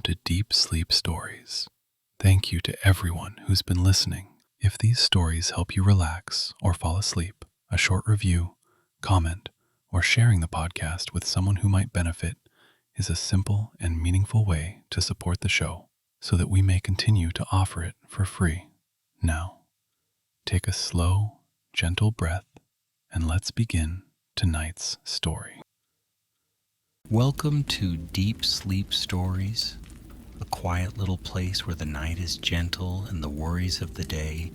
to Deep Sleep Stories. Thank you to everyone who's been listening. If these stories help you relax or fall asleep, a short review, comment, or sharing the podcast with someone who might benefit is a simple and meaningful way to support the show so that we may continue to offer it for free. Now, take a slow, gentle breath and let's begin tonight's story. Welcome to Deep Sleep Stories, a quiet little place where the night is gentle and the worries of the day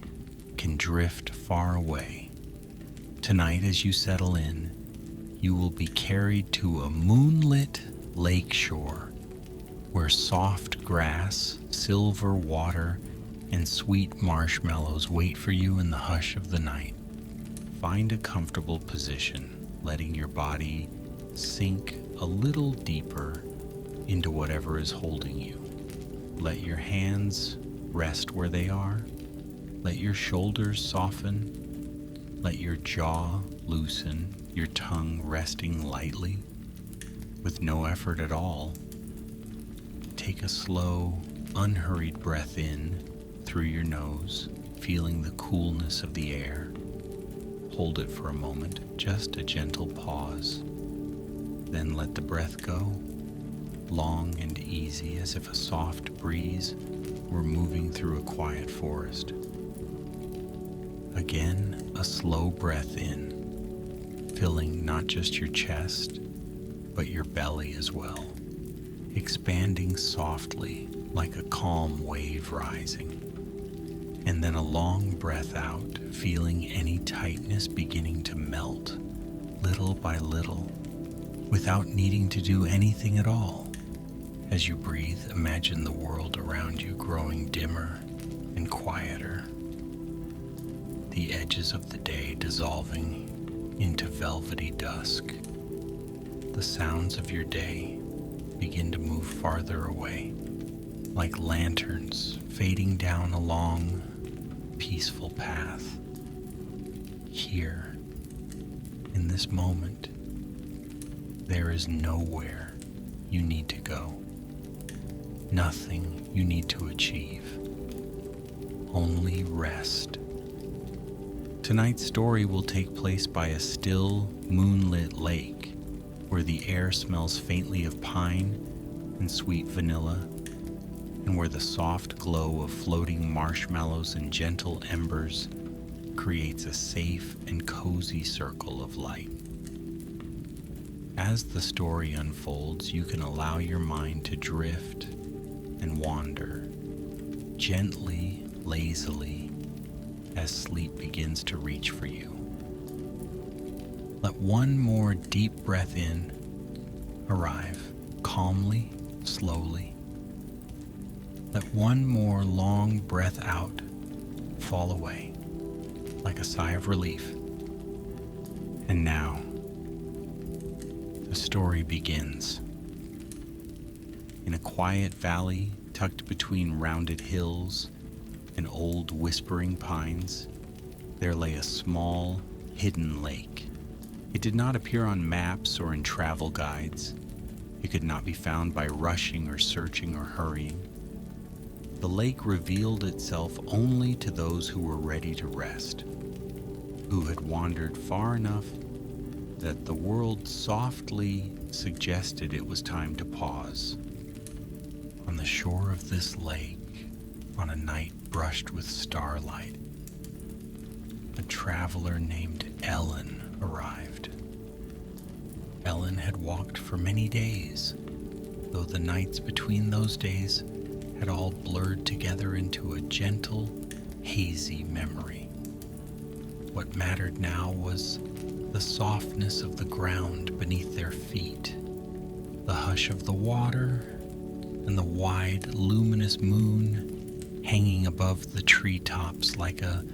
can drift far away. Tonight, as you settle in, you will be carried to a moonlit lake shore where soft grass, silver water, and sweet marshmallows wait for you in the hush of the night. Find a comfortable position, letting your body sink a little deeper into whatever is holding you. Let your hands rest where they are. Let your shoulders soften. Let your jaw loosen, your tongue resting lightly with no effort at all. Take a slow, unhurried breath in through your nose, feeling the coolness of the air. Hold it for a moment, just a gentle pause. Then let the breath go, long and easy, as if a soft breeze were moving through a quiet forest. Again, a slow breath in, filling not just your chest, but your belly as well, expanding softly like a calm wave rising. And then a long breath out, feeling any tightness beginning to melt, little by little, without needing to do anything at all. As you breathe, imagine the world around you growing dimmer and quieter, the edges of the day dissolving into velvety dusk. The sounds of your day begin to move farther away, like lanterns fading down a long, peaceful path. Here, in this moment, there is nowhere you need to go, nothing you need to achieve, only rest. Tonight's story will take place by a still, moonlit lake where the air smells faintly of pine and sweet vanilla, and where the soft glow of floating marshmallows and gentle embers creates a safe and cozy circle of light. As the story unfolds, you can allow your mind to drift and wander, gently, lazily, as sleep begins to reach for you. Let one more deep breath in arrive, calmly, slowly. Let one more long breath out fall away, like a sigh of relief. And now, the story begins. In a quiet valley tucked between rounded hills and old whispering pines, there lay a small, hidden lake. It did not appear on maps or in travel guides. It could not be found by rushing or searching or hurrying. The lake revealed itself only to those who were ready to rest, who had wandered far enough that the world softly suggested it was time to pause. On the shore of this lake, on a night brushed with starlight, a traveler named Ellen arrived. Ellen had walked for many days, though the nights between those days had all blurred together into a gentle, hazy memory. What mattered now was the softness of the ground beneath their feet, the hush of the water, and the wide, luminous moon hanging above the treetops like a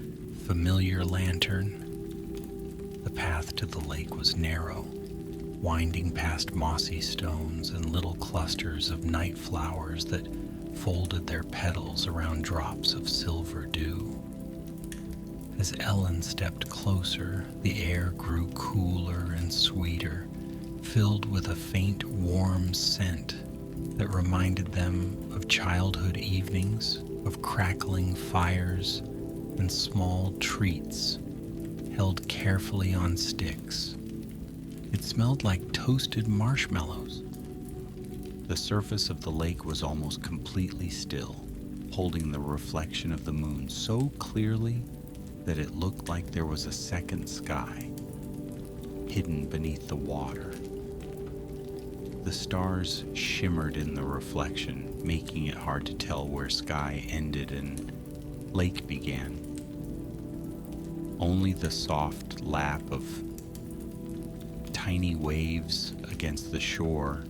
familiar lantern. The path to the lake was narrow, winding past mossy stones and little clusters of night flowers that folded their petals around drops of silver dew. As Ellen stepped closer, the air grew cooler and sweeter, filled with a faint, warm scent that reminded them of childhood evenings, of crackling fires and small treats held carefully on sticks. It smelled like toasted marshmallows. The surface of the lake was almost completely still, holding the reflection of the moon so clearly that it looked like there was a second sky hidden beneath the water. The stars shimmered in the reflection, making it hard to tell where sky ended and lake began. Only the soft lap of tiny waves against the shore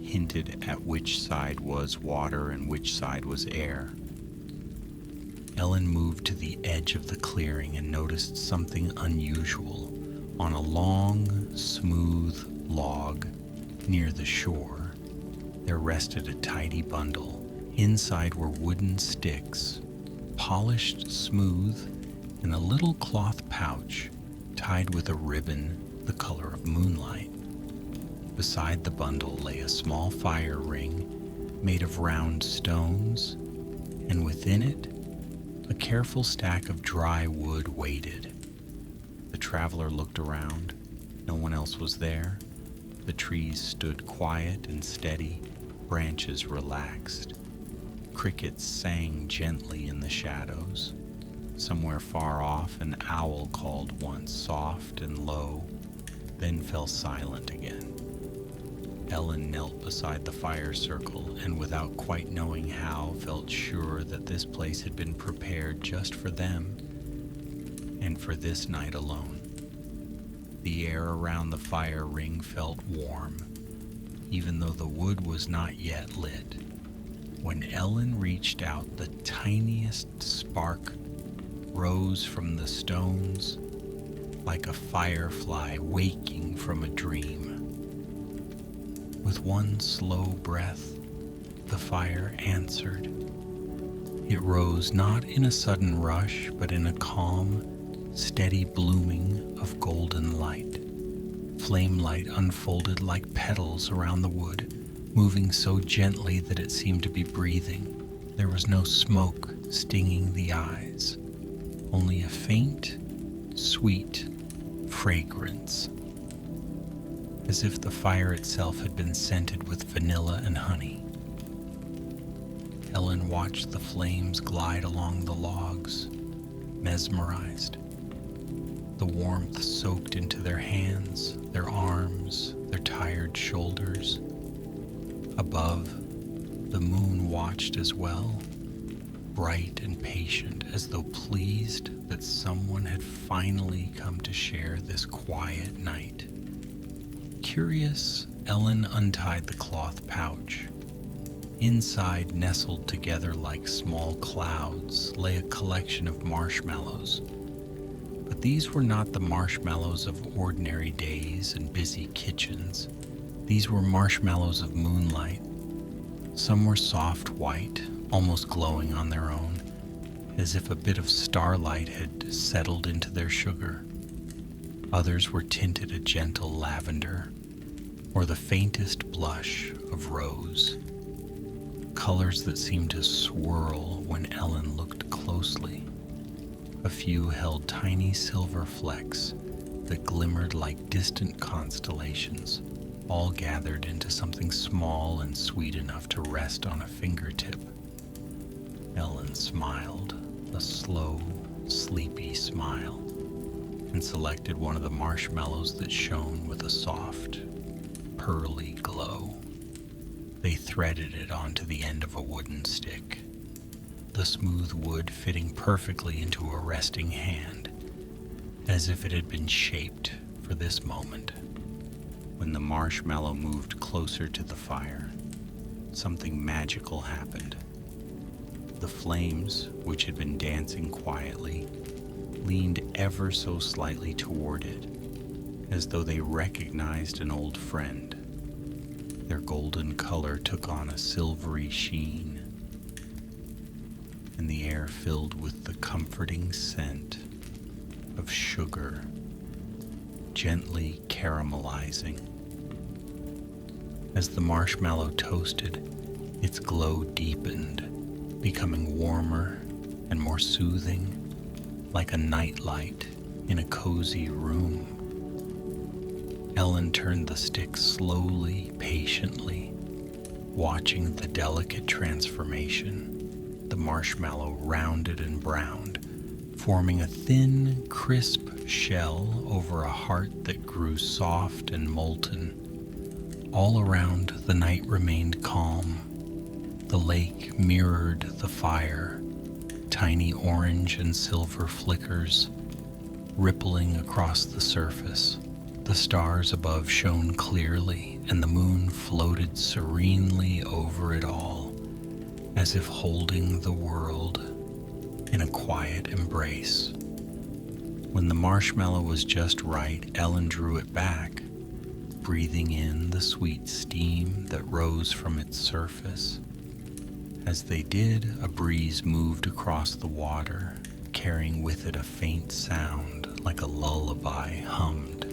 hinted at which side was water and which side was air. Ellen moved to the edge of the clearing and noticed something unusual. On a long, smooth log near the shore, there rested a tidy bundle. Inside were wooden sticks, polished smooth, and a little cloth pouch tied with a ribbon the color of moonlight. Beside the bundle lay a small fire ring made of round stones, and within it, a careful stack of dry wood waited. The traveler looked around. No one else was there. The trees stood quiet and steady, branches relaxed. Crickets sang gently in the shadows. Somewhere far off, an owl called once, soft and low, then fell silent again. Ellen knelt beside the fire circle and, without quite knowing how, felt sure that this place had been prepared just for them and for this night alone. The air around the fire ring felt warm, even though the wood was not yet lit. When Ellen reached out, the tiniest spark rose from the stones like a firefly waking from a dream. With one slow breath, the fire answered. It rose not in a sudden rush, but in a calm, steady blooming of golden light. Flame light unfolded like petals around the wood, moving so gently that it seemed to be breathing. There was no smoke stinging the eyes, only a faint, sweet fragrance, as if the fire itself had been scented with vanilla and honey. Ellen watched the flames glide along the logs, mesmerized. The warmth soaked into their hands, their arms, their tired shoulders. Above, the moon watched as well, bright and patient, as though pleased that someone had finally come to share this quiet night. Curious, Ellen untied the cloth pouch. Inside, nestled together like small clouds, lay a collection of marshmallows. But these were not the marshmallows of ordinary days and busy kitchens. These were marshmallows of moonlight. Some were soft white, almost glowing on their own, as if a bit of starlight had settled into their sugar. Others were tinted a gentle lavender, or the faintest blush of rose. Colors that seemed to swirl when Ellen looked closely. A few held tiny silver flecks that glimmered like distant constellations, all gathered into something small and sweet enough to rest on a fingertip. Ellen smiled, a slow, sleepy smile, and selected one of the marshmallows that shone with a soft, pearly glow. They threaded it onto the end of a wooden stick, the smooth wood fitting perfectly into a resting hand, as if it had been shaped for this moment. When the marshmallow moved closer to the fire, something magical happened. The flames, which had been dancing quietly, leaned ever so slightly toward it, as though they recognized an old friend. Their golden color took on a silvery sheen, and the air filled with the comforting scent of sugar, gently caramelizing. As the marshmallow toasted, its glow deepened, becoming warmer and more soothing, like a nightlight in a cozy room. Ellen turned the stick slowly, patiently, watching the delicate transformation. The marshmallow rounded and browned, forming a thin, crisp shell over a heart that grew soft and molten. All around, the night remained calm. The lake mirrored the fire, tiny orange and silver flickers rippling across the surface. The stars above shone clearly, and the moon floated serenely over it all, as if holding the world in a quiet embrace. When the marshmallow was just right, Ellen drew it back, breathing in the sweet steam that rose from its surface. As they did, a breeze moved across the water, carrying with it a faint sound like a lullaby hummed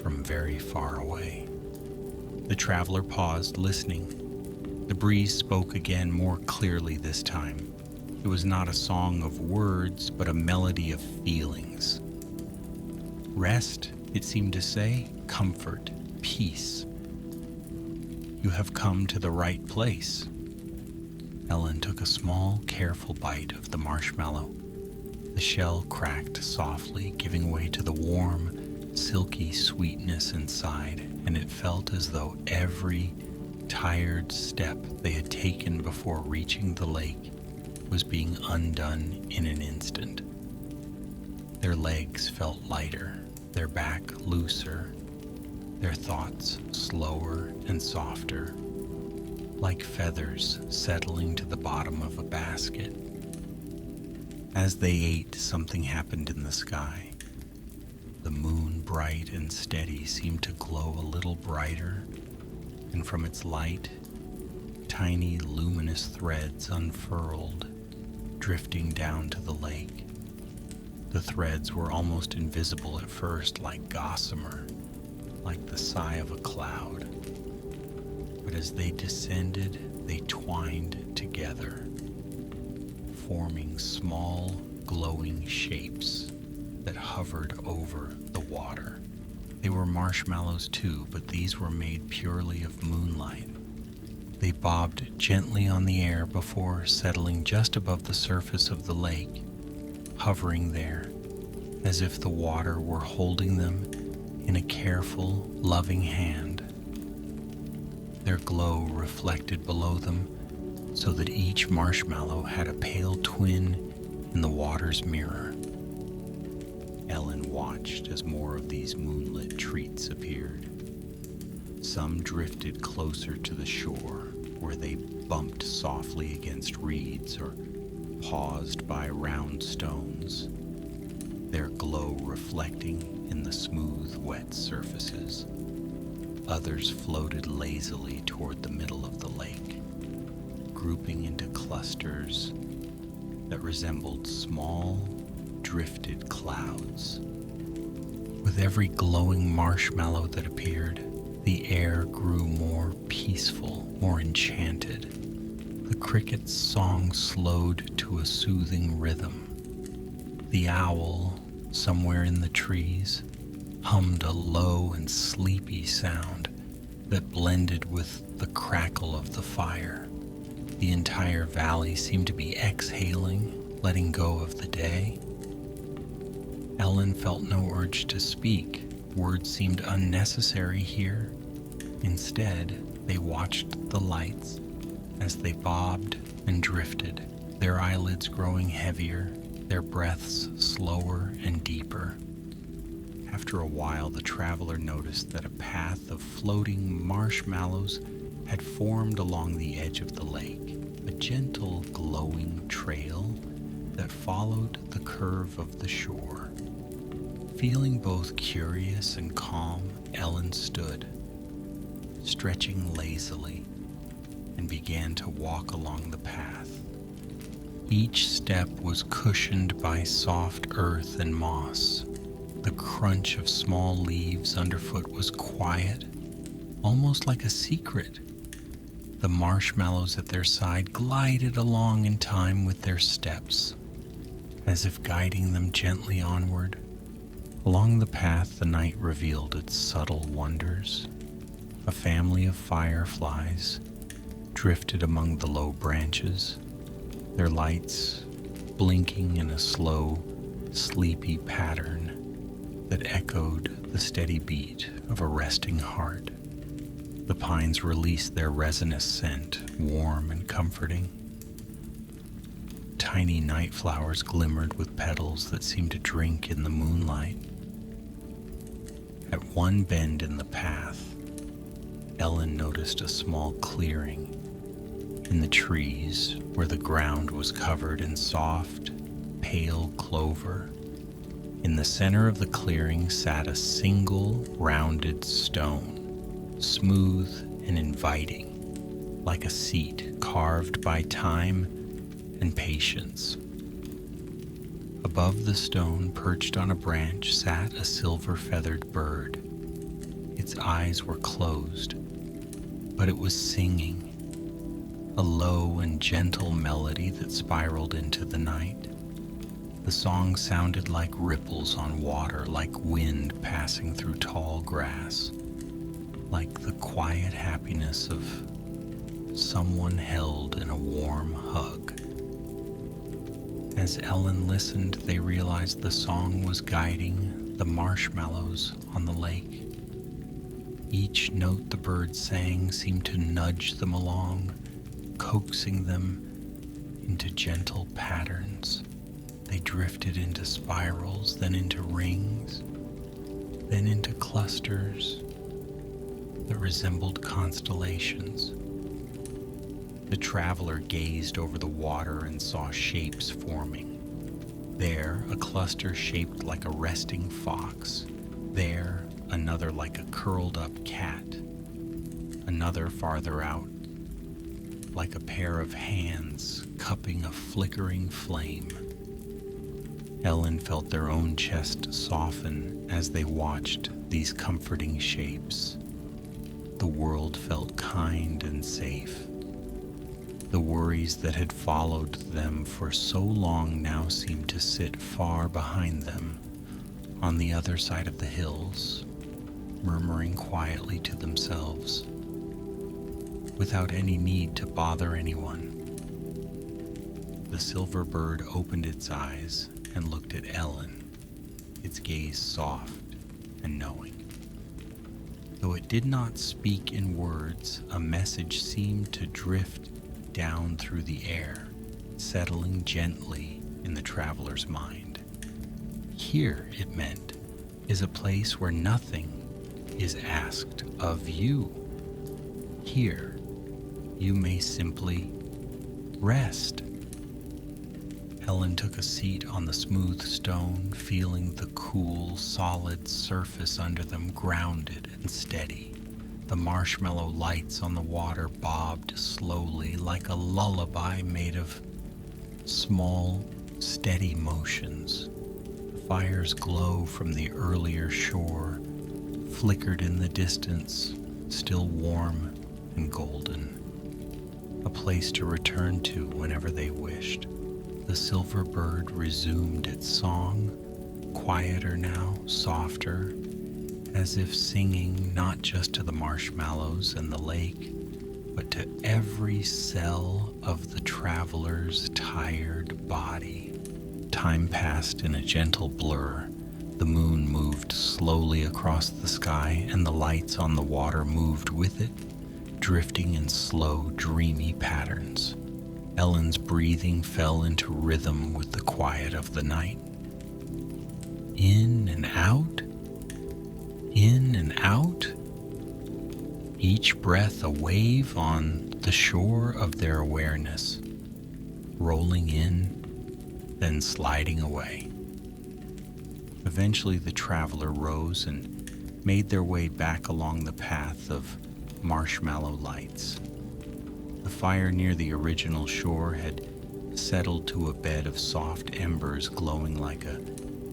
from very far away. The traveler paused, listening. The breeze spoke again, more clearly this time. It was not a song of words, but a melody of feelings. Rest, it seemed to say, comfort, peace. You have come to the right place. Ellen took a small, careful bite of the marshmallow. The shell cracked softly, giving way to the warm, silky sweetness inside, and it felt as though every tired step they had taken before reaching the lake was being undone in an instant. Their legs felt lighter, their back looser, their thoughts slower and softer, like feathers settling to the bottom of a basket. As they ate, something happened in the sky. The moon, bright and steady, seemed to glow a little brighter, and from its light, tiny luminous threads unfurled, drifting down to the lake. The threads were almost invisible at first, like gossamer, like the sigh of a cloud. But as they descended, they twined together, forming small, glowing shapes that hovered over the water. They were marshmallows too, but these were made purely of moonlight. They bobbed gently on the air before settling just above the surface of the lake, hovering there as if the water were holding them in a careful, loving hand. Their glow reflected below them so that each marshmallow had a pale twin in the water's mirror. Ellen watched as more of these moonlit treats appeared. Some drifted closer to the shore, where they bumped softly against reeds or paused by round stones, their glow reflecting in the smooth, wet surfaces. Others floated lazily toward the middle of the lake, grouping into clusters that resembled small, drifted clouds. With every glowing marshmallow that appeared, the air grew more peaceful, more enchanted. The cricket's song slowed to a soothing rhythm. The owl, somewhere in the trees, hummed a low and sleepy sound that blended with the crackle of the fire. The entire valley seemed to be exhaling, letting go of the day. Ellen felt no urge to speak. Words seemed unnecessary here. Instead, they watched the lights as they bobbed and drifted, their eyelids growing heavier, their breaths slower and deeper. After a while, the traveler noticed that a path of floating marshmallows had formed along the edge of the lake, a gentle, glowing trail that followed the curve of the shore. Feeling both curious and calm, Ellen stood, stretching lazily, and began to walk along the path. Each step was cushioned by soft earth and moss. The crunch of small leaves underfoot was quiet, almost like a secret. The marshmallows at their side glided along in time with their steps, as if guiding them gently onward. Along the path, the night revealed its subtle wonders. A family of fireflies drifted among the low branches, their lights blinking in a slow, sleepy pattern that echoed the steady beat of a resting heart. The pines released their resinous scent, warm and comforting. Tiny night flowers glimmered with petals that seemed to drink in the moonlight. At one bend in the path, Ellen noticed a small clearing in the trees where the ground was covered in soft, pale clover. In the center of the clearing sat a single rounded stone, smooth and inviting, like a seat carved by time and patience. Above the stone, perched on a branch, sat a silver-feathered bird. Its eyes were closed, but it was singing, a low and gentle melody that spiraled into the night. The song sounded like ripples on water, like wind passing through tall grass, like the quiet happiness of someone held in a warm hug. As Ellen listened, they realized the song was guiding the marshmallows on the lake. Each note the bird sang seemed to nudge them along, coaxing them into gentle patterns. They drifted into spirals, then into rings, then into clusters that resembled constellations. The traveler gazed over the water and saw shapes forming. There, a cluster shaped like a resting fox. There, another like a curled-up cat. Another farther out, like a pair of hands cupping a flickering flame. Ellen felt their own chest soften as they watched these comforting shapes. The world felt kind and safe. The worries that had followed them for so long now seemed to sit far behind them, on the other side of the hills, murmuring quietly to themselves, without any need to bother anyone. The silver bird opened its eyes and looked at Ellen, its gaze soft and knowing. Though it did not speak in words, a message seemed to drift down through the air, settling gently in the traveler's mind. Here, it meant, is a place where nothing is asked of you. Here, you may simply rest. Ellen took a seat on the smooth stone, feeling the cool, solid surface under them grounded and steady. The marshmallow lights on the water bobbed slowly like a lullaby made of small, steady motions. The fire's glow from the earlier shore flickered in the distance, still warm and golden. A place to return to whenever they wished. The silver bird resumed its song, quieter now, softer, as if singing not just to the marshmallows and the lake, but to every cell of the traveler's tired body. Time passed in a gentle blur. The moon moved slowly across the sky, and the lights on the water moved with it, drifting in slow, dreamy patterns. Ellen's breathing fell into rhythm with the quiet of the night. In and out, in and out, each breath a wave on the shore of their awareness, rolling in, then sliding away. Eventually the traveler rose and made their way back along the path of marshmallow lights. The fire near the original shore had settled to a bed of soft embers glowing like a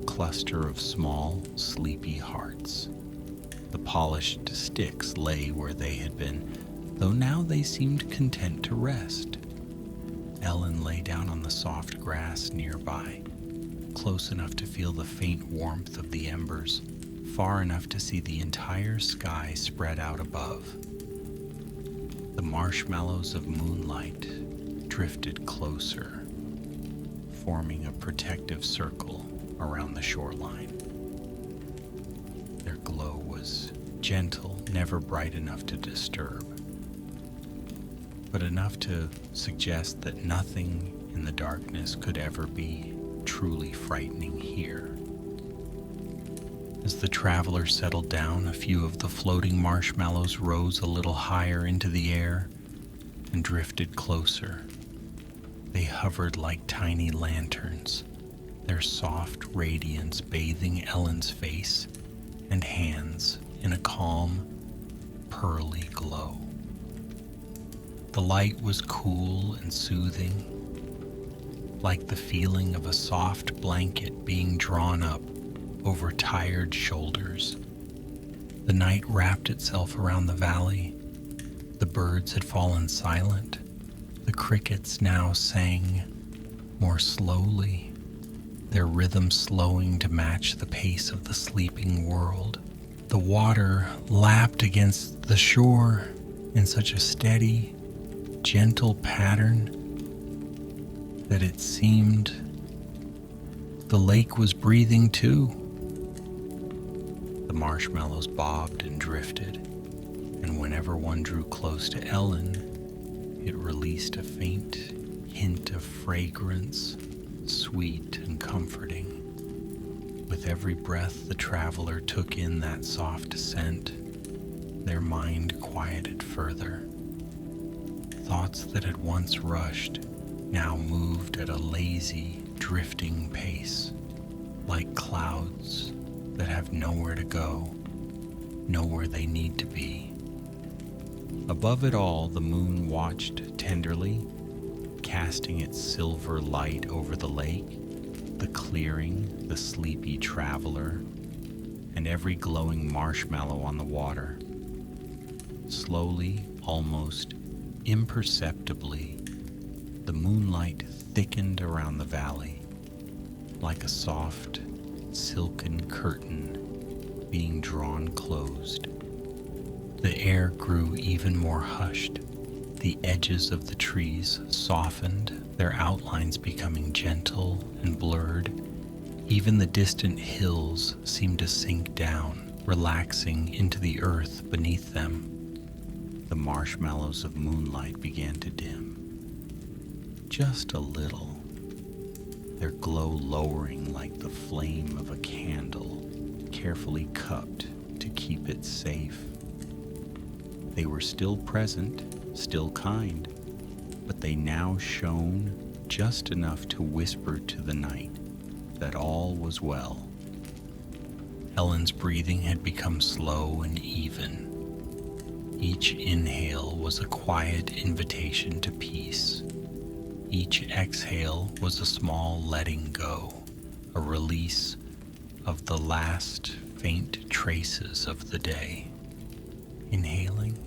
cluster of small, sleepy hearts. The polished sticks lay where they had been, though now they seemed content to rest. Ellen lay down on the soft grass nearby, close enough to feel the faint warmth of the embers, far enough to see the entire sky spread out above. The marshmallows of moonlight drifted closer, forming a protective circle around the shoreline. Their glow was gentle, never bright enough to disturb, but enough to suggest that nothing in the darkness could ever be truly frightening here. As the traveler settled down, a few of the floating marshmallows rose a little higher into the air and drifted closer. They hovered like tiny lanterns, their soft radiance bathing Ellen's face and hands in a calm, pearly glow. The light was cool and soothing, like the feeling of a soft blanket being drawn up over tired shoulders. The night wrapped itself around the valley. The birds had fallen silent. The crickets now sang more slowly, their rhythm slowing to match the pace of the sleeping world. The water lapped against the shore in such a steady, gentle pattern that it seemed the lake was breathing too. The marshmallows bobbed and drifted, and whenever one drew close to Ellen, it released a faint hint of fragrance, sweet and comforting. With every breath the traveler took in that soft scent, their mind quieted further. Thoughts that had once rushed now moved at a lazy, drifting pace, like clouds that have nowhere to go, nowhere they need to be. Above it all, the moon watched tenderly, casting its silver light over the lake, the clearing, the sleepy traveler, and every glowing marshmallow on the water. Slowly, almost imperceptibly, the moonlight thickened around the valley, like a soft, silken curtain being drawn closed. The air grew even more hushed. The edges of the trees softened, their outlines becoming gentle and blurred. Even the distant hills seemed to sink down, relaxing into the earth beneath them. The marshmallows of moonlight began to dim, just a little, their glow lowering like the flame of a candle, carefully cupped to keep it safe. They were still present, still kind, but they now shone just enough to whisper to the night that all was well. Ellen's breathing had become slow and even. Each inhale was a quiet invitation to peace. Each exhale was a small letting go, a release of the last faint traces of the day. Inhaling,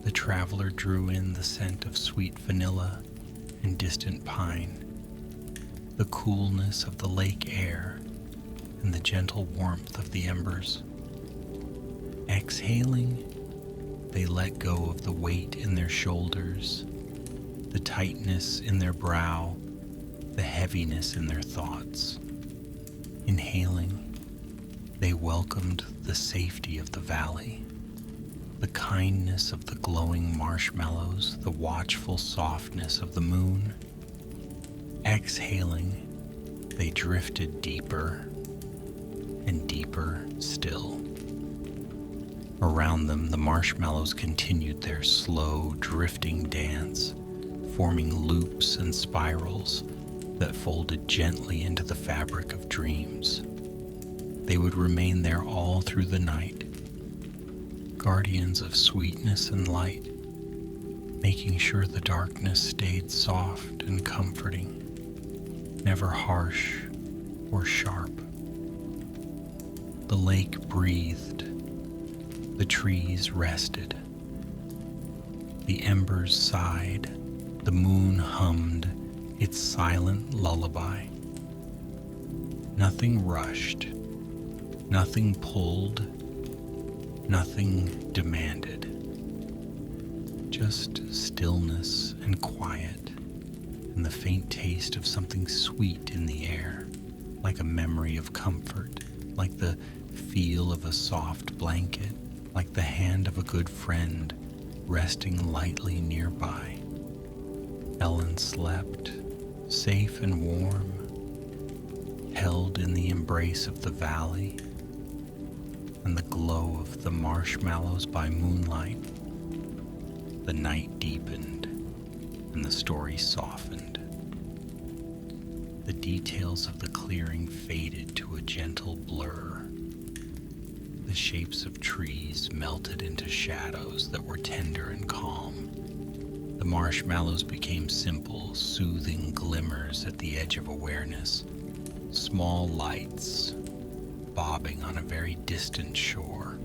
the traveler drew in the scent of sweet vanilla and distant pine, the coolness of the lake air, and the gentle warmth of the embers. Exhaling, they let go of the weight in their shoulders, the tightness in their brow, the heaviness in their thoughts. Inhaling, they welcomed the safety of the valley, the kindness of the glowing marshmallows, the watchful softness of the moon. Exhaling, they drifted deeper and deeper still. Around them, the marshmallows continued their slow, drifting dance, forming loops and spirals that folded gently into the fabric of dreams. They would remain there all through the night, guardians of sweetness and light, making sure the darkness stayed soft and comforting, never harsh or sharp. The lake breathed, The trees rested. The embers sighed. The moon hummed its silent lullaby. Nothing rushed. Nothing pulled. Nothing demanded. Just stillness and quiet, and the faint taste of something sweet in the air, like a memory of comfort, like the feel of a soft blanket, like the hand of a good friend resting lightly nearby. Ellen slept, safe and warm, held in the embrace of the valley and the glow of the marshmallows by moonlight. The night deepened and the story softened. The details of the clearing faded to a gentle blur. The shapes of trees melted into shadows that were tender and calm. The marshmallows became simple, soothing glimmers at the edge of awareness, small lights bobbing on a very distant shore.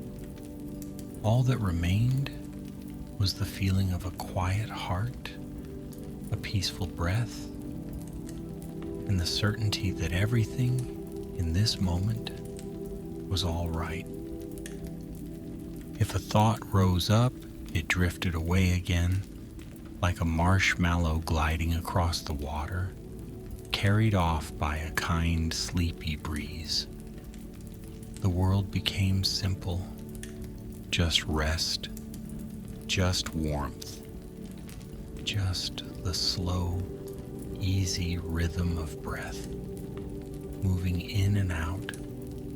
All that remained was the feeling of a quiet heart, a peaceful breath, and the certainty that everything in this moment was all right. If a thought rose up, it drifted away again, like a marshmallow gliding across the water, carried off by a kind, sleepy breeze. The world became simple, just rest, just warmth, just the slow, easy rhythm of breath, moving in and out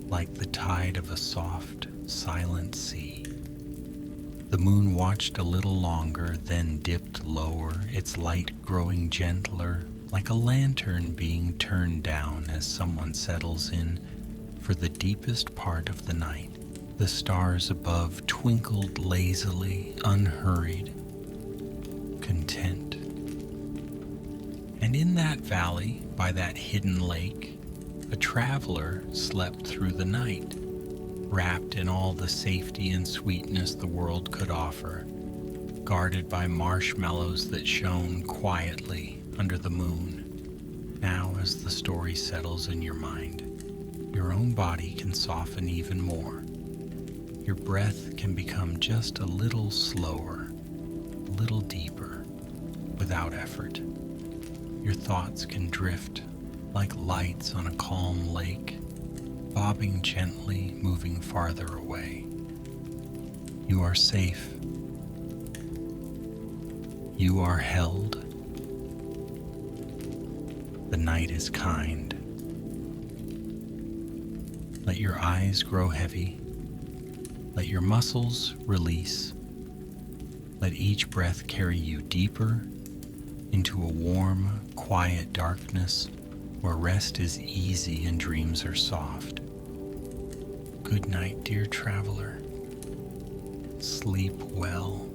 like the tide of a soft, silent sea. The moon watched a little longer, then dipped lower, its light growing gentler, like a lantern being turned down as someone settles in for the deepest part of the night. The stars above twinkled lazily, unhurried, content. And in that valley, by that hidden lake, a traveler slept through the night, wrapped in all the safety and sweetness the world could offer, guarded by marshmallows that shone quietly under the moon. Now, as the story settles in your mind, your own body can soften even more. Your breath can become just a little slower, a little deeper, without effort. Your thoughts can drift like lights on a calm lake, bobbing gently, moving farther away. You are safe. You are held. The night is kind. Let your eyes grow heavy. Let your muscles release. Let each breath carry you deeper into a warm, quiet darkness where rest is easy and dreams are soft. Good night, dear traveler. Sleep well.